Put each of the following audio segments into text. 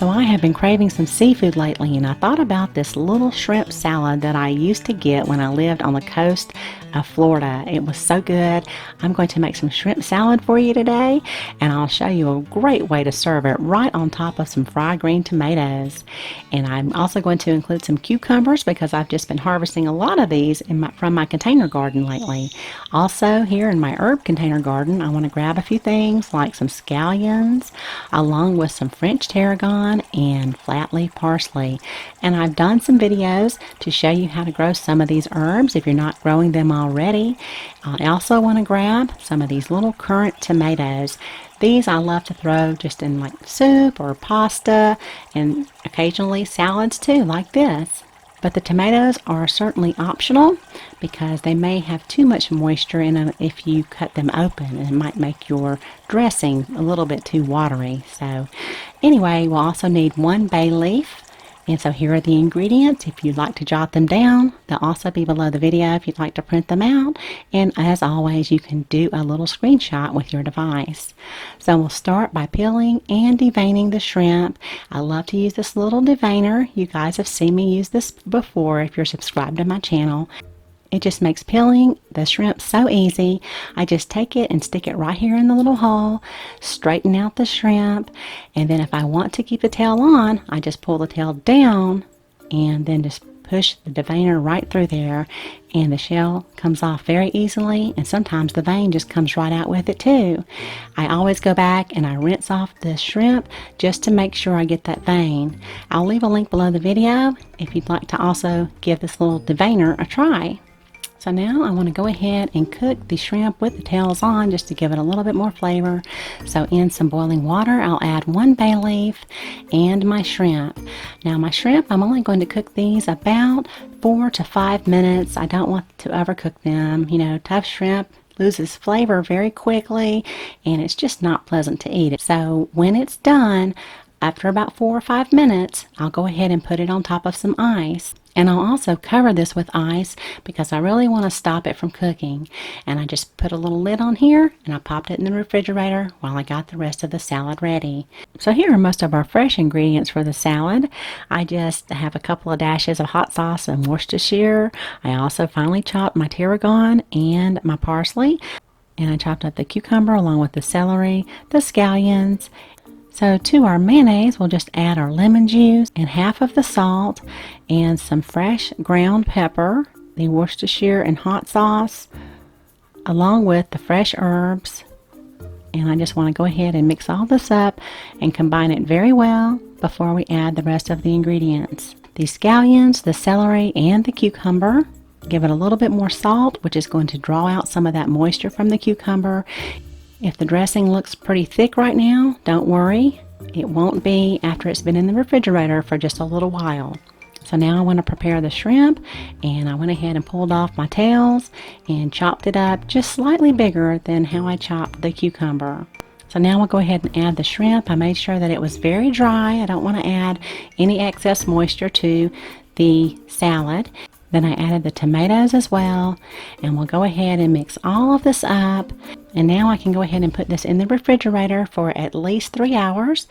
So I have been craving some seafood lately, and I thought about this little shrimp salad that I used to get when I lived on the coast of Florida. It was so good. I'm going to make some shrimp salad for you today, and I'll show you a great way to serve it right on top of some fried green tomatoes. And I'm also going to include some cucumbers because I've just been harvesting a lot of these from my container garden lately. Also, here in my herb container garden, I want to grab a few things like some scallions along with some French tarragon and flat leaf parsley. And I've done some videos to show you how to grow some of these herbs if you're not growing them already. I also want to grab some of these little currant tomatoes. These I love to throw just in like soup or pasta and occasionally salads too, like this. But the tomatoes are certainly optional because they may have too much moisture in them if you cut them open, and it might make your dressing a little bit too watery. So anyway, we'll also need 1 bay leaf. And so here are the ingredients. If you'd like to jot them down, they'll also be below the video if you'd like to print them out. And as always, you can do a little screenshot with your device. So we'll start by peeling and deveining the shrimp. I love to use this little deveiner. You guys have seen me use this before if you're subscribed to my channel. It just makes peeling the shrimp so easy. I just take it and stick it right here in the little hole, straighten out the shrimp, and then if I want to keep the tail on, I just pull the tail down and then just push the deveiner right through there, and the shell comes off very easily, and sometimes the vein just comes right out with it too. I always go back and I rinse off the shrimp just to make sure I get that vein. I'll leave a link below the video if you'd like to also give this little deveiner a try. So now I want to go ahead and cook the shrimp with the tails on just to give it a little bit more flavor. So in some boiling water, I'll add 1 bay leaf and my shrimp. Now my shrimp, I'm only going to cook these about 4 to 5 minutes. I don't want to overcook them. You know, tough shrimp loses flavor very quickly, and it's just not pleasant to eat. So when it's done, after about 4 or 5 minutes, I'll go ahead and put it on top of some ice. And I'll also cover this with ice because I really want to stop it from cooking. And I just put a little lid on here and I popped it in the refrigerator while I got the rest of the salad ready. So here are most of our fresh ingredients for the salad. I just have a couple of dashes of hot sauce and Worcestershire. I also finely chopped my tarragon and my parsley. And I chopped up the cucumber along with the celery, the scallions. So to our mayonnaise, we'll just add our lemon juice and half of the salt and some fresh ground pepper, the Worcestershire and hot sauce, along with the fresh herbs. And I just want to go ahead and mix all this up and combine it very well before we add the rest of the ingredients. The scallions, the celery, and the cucumber. Give it a little bit more salt, which is going to draw out some of that moisture from the cucumber. If the dressing looks pretty thick right now, don't worry. It won't be after it's been in the refrigerator for just a little while. So now I want to prepare the shrimp, and I went ahead and pulled off my tails and chopped it up just slightly bigger than how I chopped the cucumber. So now we'll go ahead and add the shrimp. I made sure that it was very dry. I don't want to add any excess moisture to the salad. Then I added the tomatoes as well, and we'll go ahead and mix all of this up. And now I can go ahead and put this in the refrigerator for at least 3 hours.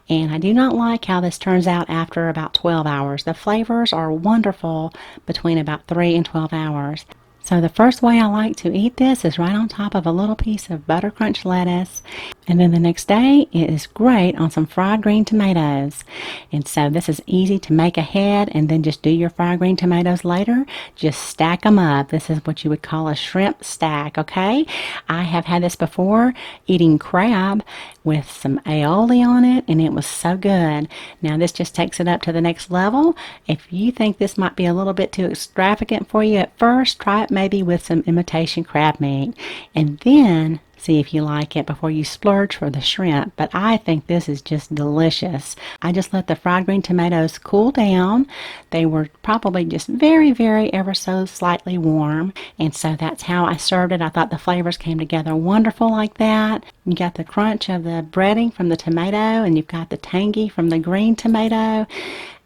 And I do not like how this turns out after about 12 hours. The flavors are wonderful between about 3 and 12 hours. So the first way I like to eat this is right on top of a little piece of butter crunch lettuce. And then the next day, it is great on some fried green tomatoes. And so this is easy to make ahead and then just do your fried green tomatoes later. Just stack them up. This is what you would call a shrimp stack, okay? I have had this before, eating crab with some aioli on it, and it was so good. Now this just takes it up to the next level. If you think this might be a little bit too extravagant for you at first, try it maybe with some imitation crab meat, and then see if you like it before you splurge for the shrimp. But I think this is just delicious. I just let the fried green tomatoes cool down. They were probably just very, very ever so slightly warm, and so that's how I served it. I thought the flavors came together wonderful like that. You got the crunch of the breading from the tomato, and you've got the tangy from the green tomato.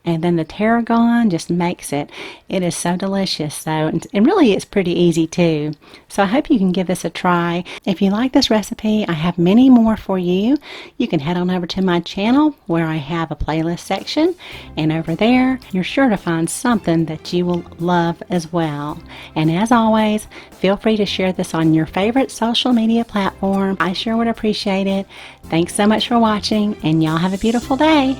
and then the tarragon just makes it. It is so delicious. So, and really it's pretty easy too. So I hope you can give this a try. If you like this recipe, I have many more for you. You can head on over to my channel where I have a playlist section, and over there you're sure to find something that you will love as well. And as always, feel free to share this on your favorite social media platform. I sure would appreciate it. Thanks so much for watching, and y'all have a beautiful day.